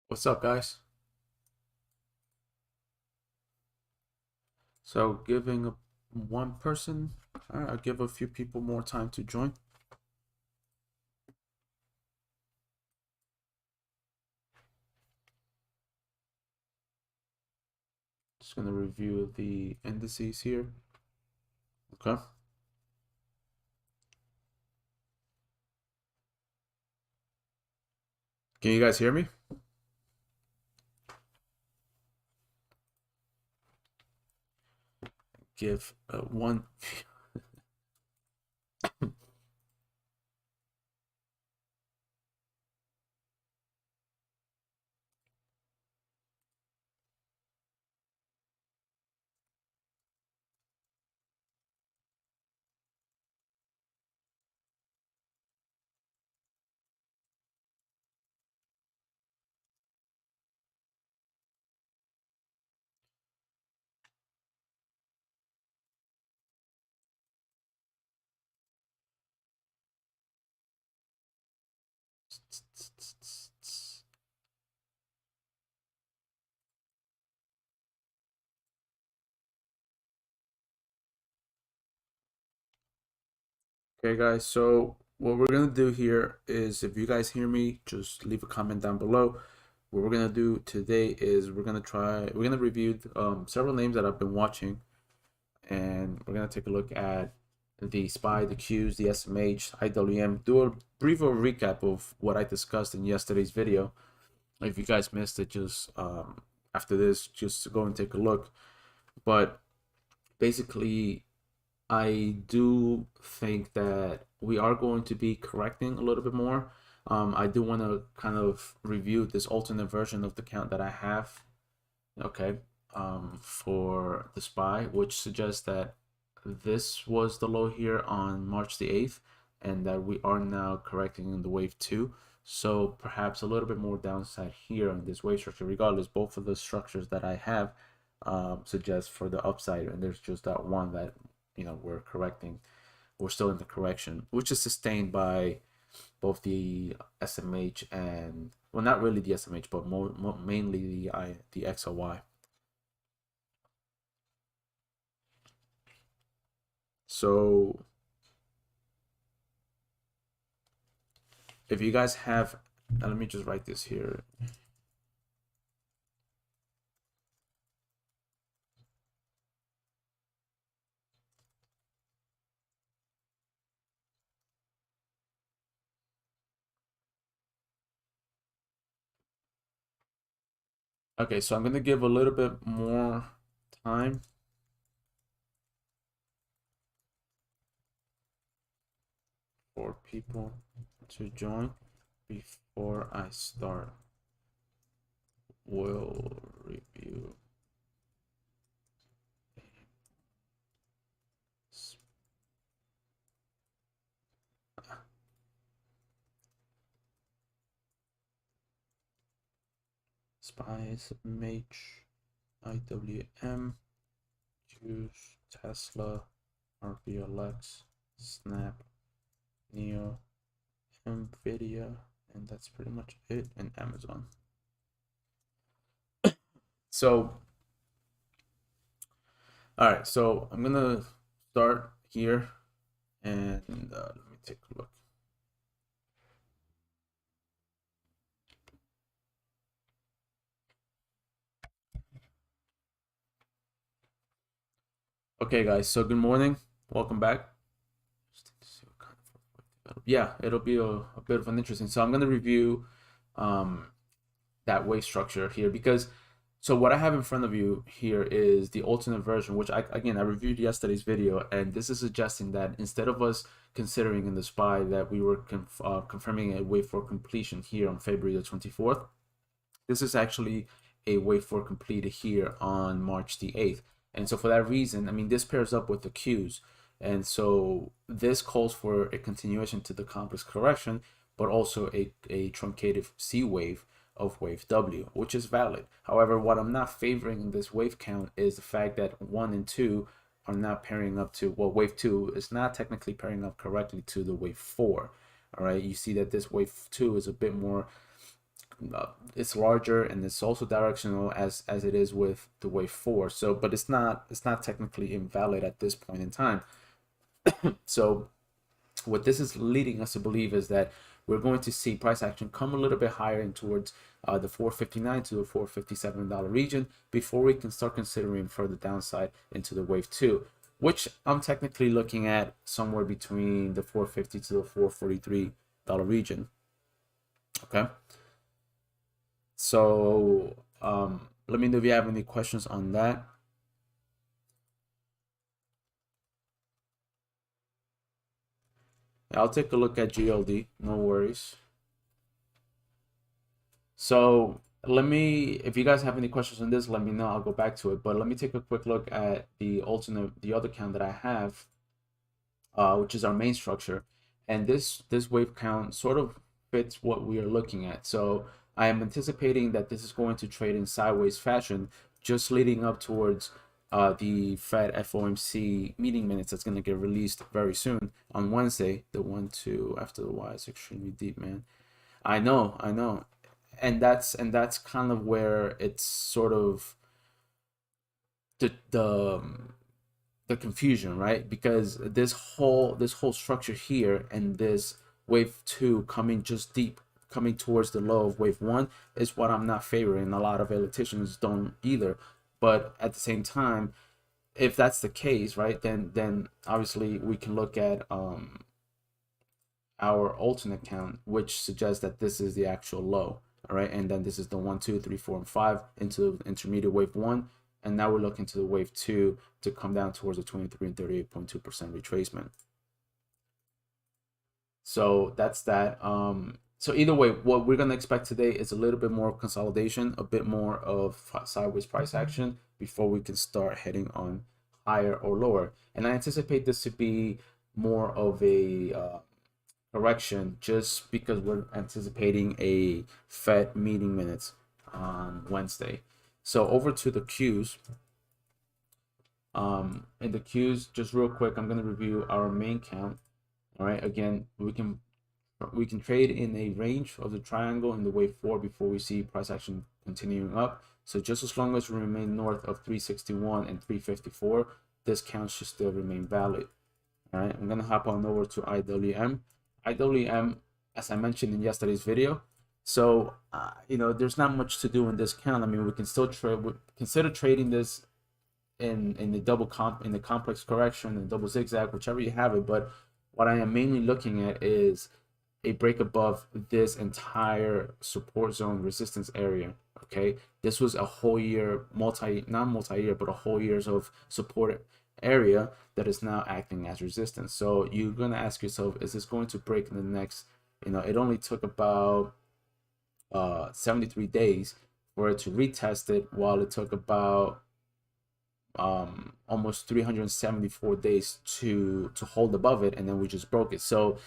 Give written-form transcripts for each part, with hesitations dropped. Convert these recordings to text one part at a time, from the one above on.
What's up, guys? So, giving one person, I'll give a few people more time to join. Just gonna review the indices here. Okay. Can you guys hear me? Give one. Okay, guys. So what we're gonna do here is, if you guys hear me, just leave a comment down below. What we're gonna do today is we're gonna review several names that I've been watching, and we're gonna take a look at the SPY, the Qs, the SMH, IWM. Do a brief recap of what I discussed in yesterday's video. If you guys missed it, just after this, just go and take a look. But basically, I do think that we are going to be correcting a little bit more. I do want to kind of review this alternate version of the count that I have. Okay, for the SPY, which suggests that this was the low here on March the 8th, and that we are now correcting in the wave 2. So perhaps a little bit more downside here on this wave structure. Regardless, both of the structures that I have suggest for the upside, and there's just that one that we're correcting. We're still in the correction, which is sustained by both the SMH and, well, not really the SMH, but mainly the XLY. So if you guys have, let me just write this here. Okay, so I'm gonna give a little bit more time for people to join before I start. We'll review SPYs, SMH, IWM, Qs, Tesla, RBLX, Snap, Neo, Nvidia, and that's pretty much it, and Amazon. So, all right, so I'm gonna start here, and let me take a look. Okay, guys, so good morning, welcome back. Yeah, it'll be a bit of an interesting. So I'm gonna review that wave structure here, because so what I have in front of you here is the alternate version, which I reviewed yesterday's video, and this is suggesting that instead of us considering in the SPY that we were confirming a wave for completion here on February the 24th, this is actually a wave for complete here on March the 8th. And so for that reason, I mean, this pairs up with the Qs. And so this calls for a continuation to the complex correction, but also a truncated C wave of wave W, which is valid. However, what I'm not favoring in this wave count is the fact that 1 and 2 are not pairing up to, well, wave 2 is not technically pairing up correctly to the wave 4. All right, you see that this wave 2 is a bit more it's larger and it's also directional as it is with the wave 4. So, but it's not technically invalid at this point in time. So what this is leading us to believe is that we're going to see price action come a little bit higher in towards the $459 to the $457 region before we can start considering further downside into the wave 2, which I'm technically looking at somewhere between the $450 to the $443 region. Okay, so let me know if you have any questions on that. I'll take a look at GLD, no worries. So let me, if you guys have any questions on this, let me know. I'll go back to it. But let me take a quick look at the other count that I have, which is our main structure. And this wave count sort of fits what we are looking at. So I am anticipating that this is going to trade in sideways fashion, just leading up towards the Fed FOMC meeting minutes that's going to get released very soon on Wednesday. The 1-2 after the Y is extremely deep, man. I know, and that's kind of where it's sort of the confusion, right? Because this whole structure here and this wave 2 coming just deep, coming towards the low of wave 1 is what I'm not favoring. A lot of elititions don't either. But at the same time, if that's the case, right, then obviously we can look at our alternate count, which suggests that this is the actual low, all right, and then this is the 1, 2, 3, 4, and 5 into the intermediate wave 1, and now we're looking to the wave 2 to come down towards the 23 and 38.2% retracement. So that's that. So either way, what we're going to expect today is a little bit more consolidation, a bit more of sideways price action before we can start heading on higher or lower. And I anticipate this to be more of a correction just because we're anticipating a Fed meeting minutes on Wednesday. So over to the Qs. In the Qs, just real quick, I'm going to review our main count. All right, again, we can trade in a range of the triangle in the wave 4 before we see price action continuing up. So just as long as we remain north of 361 and 354, this count should still remain valid. All right, I'm gonna hop on over to IWM. IWM, as I mentioned in yesterday's video, so there's not much to do in this count. I mean, we can still consider trading this in the the complex correction and double zigzag, whichever you have it. But what I am mainly looking at is a break above this entire support zone resistance area. Okay, this was a whole year not multi-year, but a whole years of support area that is now acting as resistance. So you're going to ask yourself, is this going to break in the next, it only took about 73 days for it to retest it, while it took about almost 374 days to hold above it, and then we just broke it. So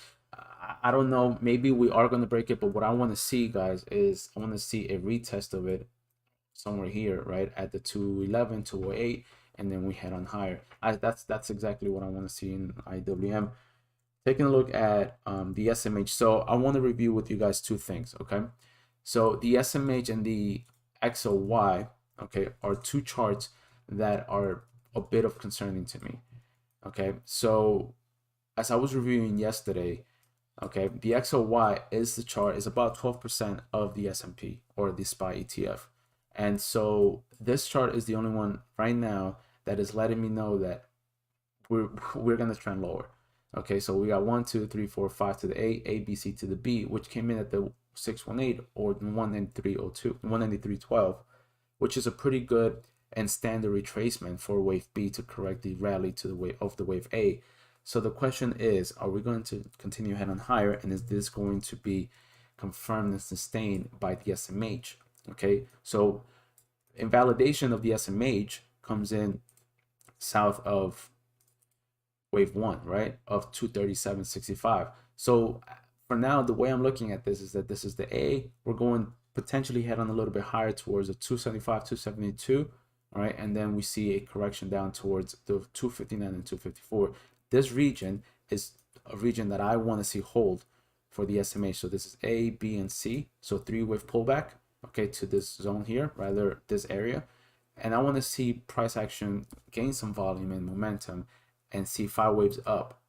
I don't know, maybe we are going to break it, but what I want to see, guys, is I want to see a retest of it somewhere here, right at the 211, 208, and then we head on higher. That's exactly what I want to see in IWM. Taking a look at the SMH. So I want to review with you guys two things, okay? So the SMH and the XOY, okay, are two charts that are a bit of concerning to me, okay? So as I was reviewing yesterday, okay, the XOY is the chart, is about 12% of the S&P or the SPY ETF. And so this chart is the only one right now that is letting me know that we're going to trend lower. Okay, so we got 1, 2, 3, 4, 5 to the A, B, C to the B, which came in at the 618 or 193.02, 193.12, which is a pretty good and standard retracement for wave B to correct the rally to the wave of the wave A. So the question is, are we going to continue head on higher, and is this going to be confirmed and sustained by the SMH? Okay, so invalidation of the SMH comes in south of wave 1, right, of 237.65. So for now, the way I'm looking at this is that this is the A. We're going potentially head on a little bit higher towards the 275, 272, all right, and then we see a correction down towards the 259 and 254. This region is a region that I want to see hold for the SMH. So this is A, B, and C. So 3-wave pullback, okay, to this zone here, rather this area. And I want to see price action gain some volume and momentum and see 5 waves up,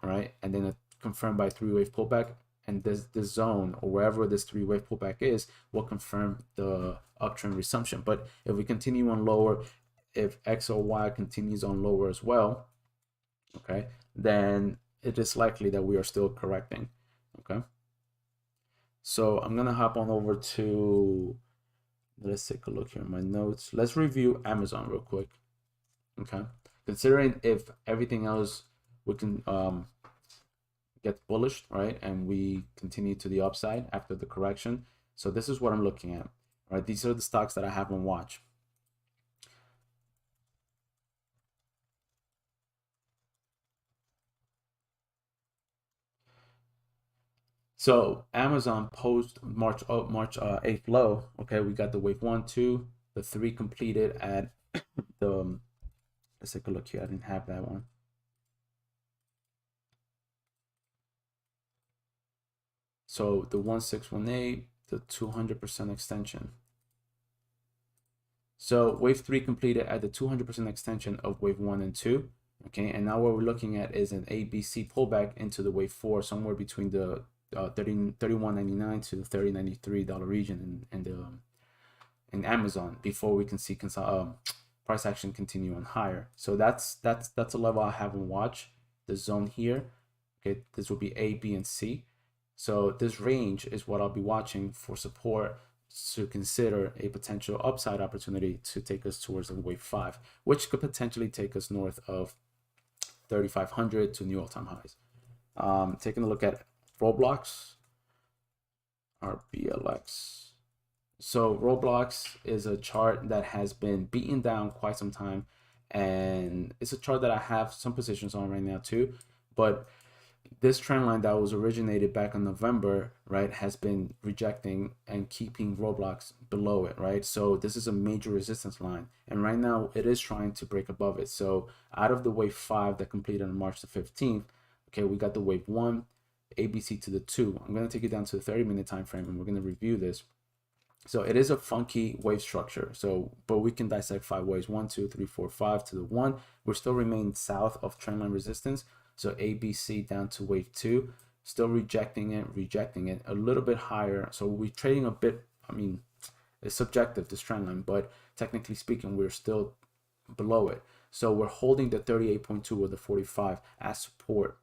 all right? And then confirmed by 3-wave pullback. And this zone, or wherever this 3-wave pullback is, will confirm the uptrend resumption. But if we continue on lower, if X or Y continues on lower as well, okay, then it is likely that we are still correcting, okay? So I'm gonna hop on over to, let's take a look here in my notes. Let's review Amazon real quick, okay? Considering if everything else we can get bullish, right, and we continue to the upside after the correction. So this is what I'm looking at, right? These are the stocks that I have on watch. So Amazon post March 8th low. Okay, we got the wave 1, 2, the 3 completed at the. Let's take a look here. I didn't have that one. So the 1618, the 200% extension. So wave 3 completed at the 200% extension of wave 1 and 2. Okay, and now what we're looking at is an ABC pullback into the wave 4, somewhere between the $31.99 to the $30.93 region in Amazon, before we can see price action continue on higher. So that's a level I have on watch. The zone here, okay, this will be A, B, and C. So this range is what I'll be watching for support to consider a potential upside opportunity to take us towards the wave 5, which could potentially take us north of 3,500 to new all-time highs. Taking a look at Roblox, RBLX. So Roblox is a chart that has been beaten down quite some time, and it's a chart that I have some positions on right now too. But this trend line that was originated back in November, right, has been rejecting and keeping Roblox below it, right? So this is a major resistance line, and right now it is trying to break above it. So out of the wave 5 that completed on March the 15th, okay, we got the wave 1, ABC to the 2. I'm going to take you down to the 30-minute time frame, and we're going to review this. So it is a funky wave structure. So, but we can dissect 5 waves: 1, 2, 3, 4, 5 to the 1. We're still remaining south of trendline resistance. So ABC down to wave 2, still rejecting it a little bit higher. So we're trading a bit. I mean, it's subjective, this trend line, but technically speaking, we're still below it. So we're holding the 38.2 or the 45 as support.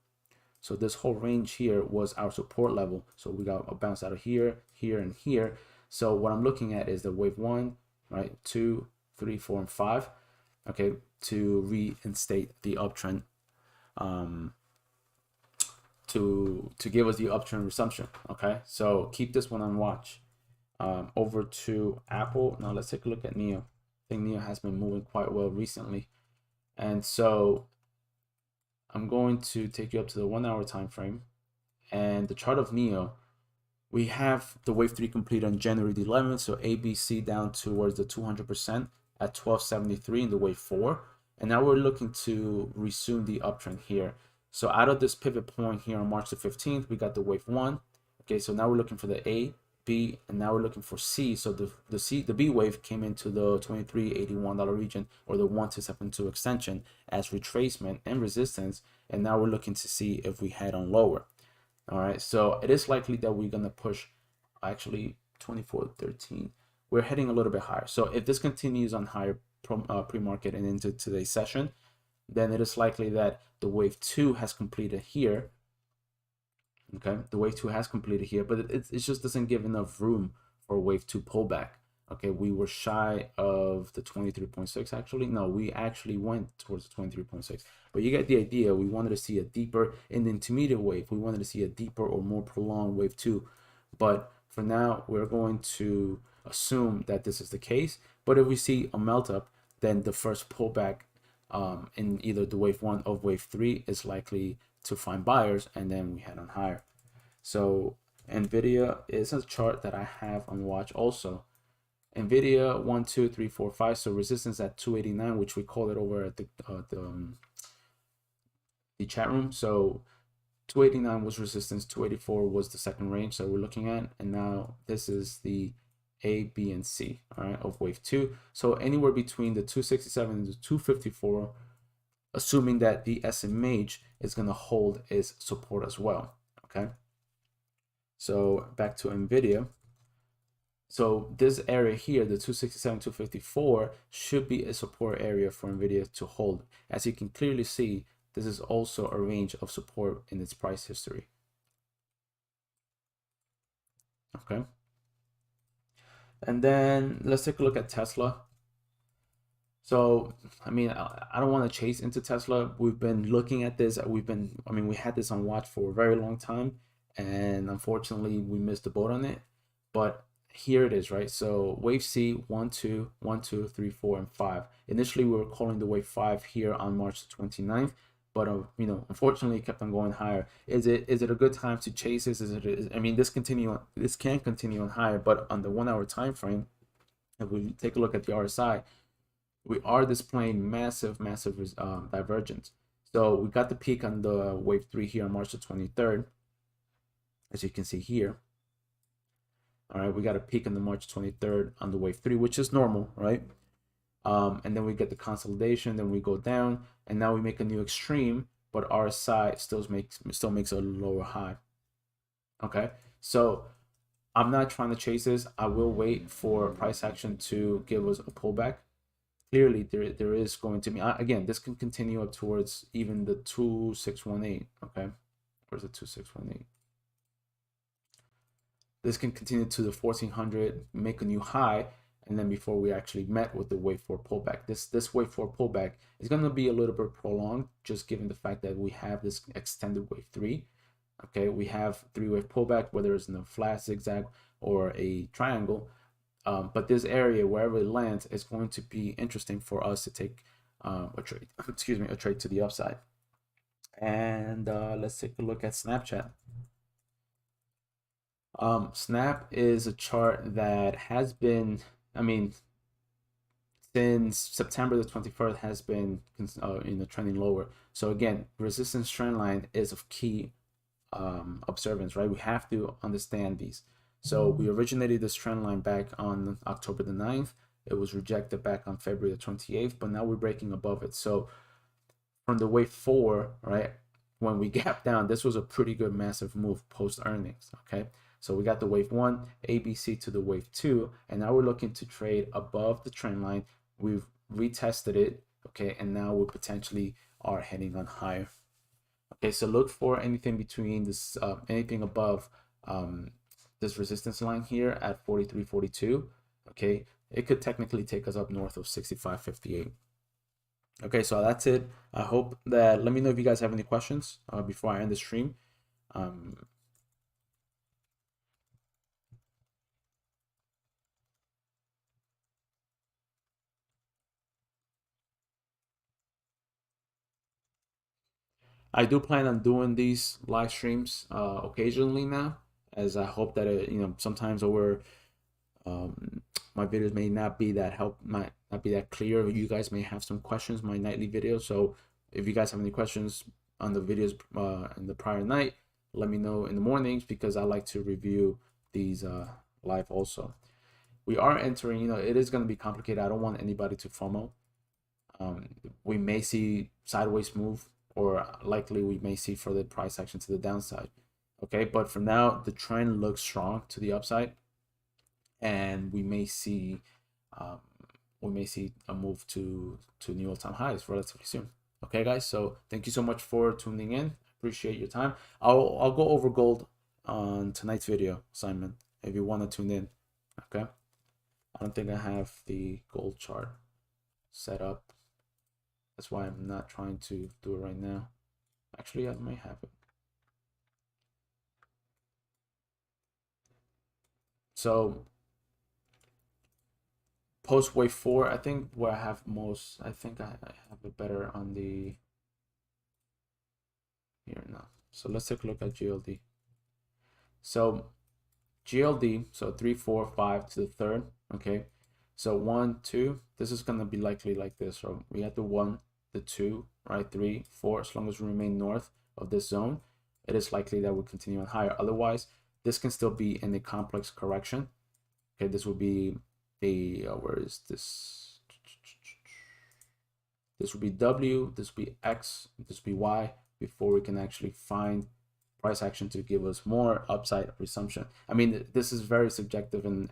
So this whole range here was our support level. So we got a bounce out of here, here, and here. So what I'm looking at is the wave 1, right, 2, 3, 4, and 5, okay, to reinstate the uptrend, to give us the uptrend resumption. Okay, so keep this one on watch. Over to Apple. Now let's take a look at NEO. I think NEO has been moving quite well recently, and so I'm going to take you up to the 1 hour time frame, and the chart of NEO. We have the wave 3 complete on January the 11th, so ABC down towards the 200% at 1273 in the wave 4, and now we're looking to resume the uptrend here. So out of this pivot point here on March the 15th, we got the wave 1. Okay, so now we're looking for the A, B, and now we're looking for C. So the B wave came into the $23.81 region, or the 1272 extension, as retracement and resistance, and now we're looking to see if we head on lower. All right, so it is likely that we're gonna push, actually 24.13. We're heading a little bit higher. So if this continues on higher pre-market and into today's session, then it is likely that the wave 2 has completed here. Okay, the wave 2 has completed here, but it just doesn't give enough room for wave 2 pullback. Okay, we were shy of the 23.6 actually. No, we actually went towards the 23.6. But you get the idea. We wanted to see a deeper, in the intermediate wave, we wanted to see a deeper or more prolonged wave 2. But for now, we're going to assume that this is the case. But if we see a melt up, then the first pullback in either the wave 1 or wave 3 is likely to find buyers, and then we head on higher. So NVIDIA is a chart that I have on watch also. NVIDIA 1, 2, 3, 4, 5. So resistance at 289, which we call it over at the chat room. So 289 was resistance, 284 was the second range that we're looking at, and now this is the A, B, and C, all right, of wave 2. So anywhere between the 267 and the 254, assuming that the SMH is going to hold its support as well, okay? So back to NVIDIA. So this area here, the 267, 254, should be a support area for NVIDIA to hold. As you can clearly see, this is also a range of support in its price history. Okay. And then let's take a look at Tesla. So, I mean, I don't want to chase into Tesla. We've been looking at this. We had this on watch for a very long time, and unfortunately, we missed the boat on it. But here it is, right? So wave C, 1, 2, 1, 2, 3, 4, and 5. Initially, we were calling the wave 5 here on March 29th, but unfortunately, it kept on going higher. Is it a good time to chase this? This can continue on higher, but on the 1 hour time frame, if we take a look at the RSI, we are displaying massive divergence. So we got the peak on the wave 3 here on March 23rd, as you can see here. All right, we got a peak on the March 23rd on the wave 3, which is normal, right? And then we get the consolidation, then we go down, and now we make a new extreme, but RSI still makes a lower high. Okay, so I'm not trying to chase this. I will wait for price action to give us a pullback. Clearly, there is going to be, again, this can continue up towards even the 2618. Okay, where's the 2618? This can continue to the 1400, make a new high, and then before we actually met with the wave 4 pullback. This wave 4 pullback is going to be a little bit prolonged, just given the fact that we have this extended wave 3. Okay, we have 3-wave pullback, whether it's in a flat zigzag or a triangle. But this area, wherever it lands, is going to be interesting for us to take a trade. A trade to the upside. And let's take a look at Snapchat. Snap is a chart that has been, since September the 21st has been trending lower. So again, resistance trend line is of key observance, right? We have to understand these. So we originated this trend line back on October the 9th. It was rejected back on February the 28th, but now we're breaking above it. So from the wave 4, right, when we gap down, this was a pretty good massive move post earnings, okay? So we got the wave 1, ABC to the wave 2, and now we're looking to trade above the trend line. We've retested it, okay, and now we potentially are heading on higher. Okay, so look for anything between this, anything above this resistance line here at 43.42. Okay, it could technically take us up north of 65.58. Okay, so that's it. I hope that, let me know if you guys have any questions before I end the stream. I do plan on doing these live streams occasionally now, as I hope that sometimes over my videos may not be that might not be that clear. You guys may have some questions, my nightly video. So if you guys have any questions on the videos in the prior night, let me know in the mornings, because I like to review these live also. We are entering, it is going to be complicated. I don't want anybody to FOMO. We may see sideways move, or likely we may see further price action to the downside. Okay, but for now, the trend looks strong to the upside, and we may see a move to new all-time highs relatively soon. Okay, guys, so thank you so much for tuning in. Appreciate your time. I'll go over gold on tonight's video, Simon, if you want to tune in. Okay, I don't think I have the gold chart set up. That's why I'm not trying to do it right now. Actually, I might have it. So post wave 4, I think where I have most, I think I have it better on the here now. So let's take a look at GLD. So GLD, so 3, 4, 5 to the third. Okay, so 1, 2, this is gonna be likely like this. So we have the 1, the 2, right, 3, 4, as long as we remain north of this zone. it is likely that we'll continue on higher. Otherwise, this can still be in a complex correction. Okay, this will be a where is this? This will be W, this will be X, this will be Y before we can actually find price action to give us more upside resumption. I mean, this is very subjective, and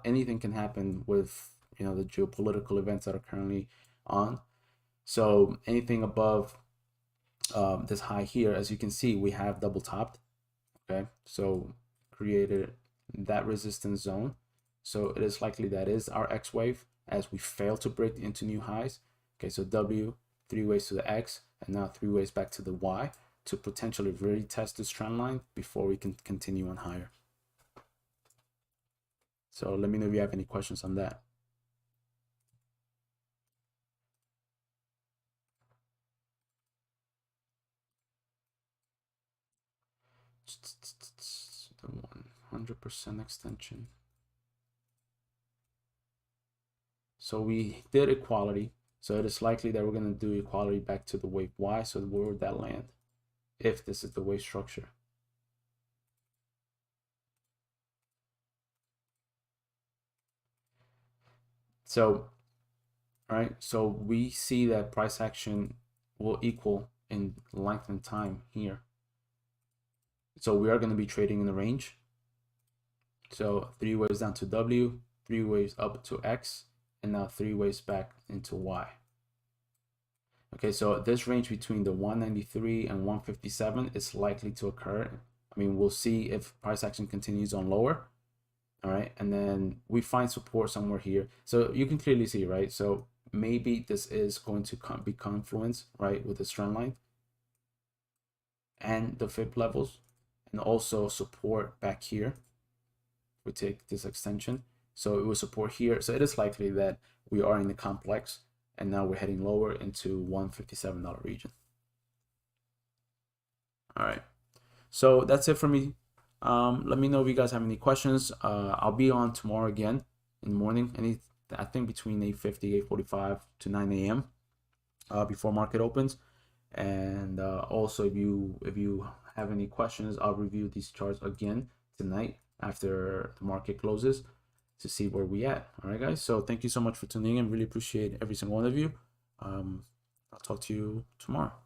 anything can happen with the geopolitical events that are currently on. So anything above this high here, as you can see, we have double topped. Okay, so created that resistance zone. So it is likely that is our X wave as we fail to break into new highs. Okay, so W, 3 ways to the X, and now 3 ways back to the Y to potentially retest this trend line before we can continue on higher. So let me know if you have any questions on that. The 100% extension. So we did equality. So it is likely that we're going to do equality back to the wave Y. So where would that land if this is the wave structure? So, all right, so we see that price action will equal in length and time here. So we are going to be trading in the range. So 3 waves down to W, 3 waves up to X, and now 3 waves back into Y. Okay, so this range between the 193 and 157 is likely to occur. I mean, we'll see if price action continues on lower. All right, and then we find support somewhere here. So you can clearly see, right? So maybe this is going to be confluence, right, with this trend line and the fib levels, and also support back here. We take this extension, so it will support here. So it is likely that we are in the complex, and now we're heading lower into $157 region. All right, so that's it for me. Let me know if you guys have any questions. I'll be on tomorrow again in the morning. I think between 8:50, 8:45 to 9 a.m. Before market opens. And also, if you have any questions, I'll review these charts again tonight after the market closes to see where we at. All right, guys. So thank you so much for tuning in. Really appreciate every single one of you. I'll talk to you tomorrow.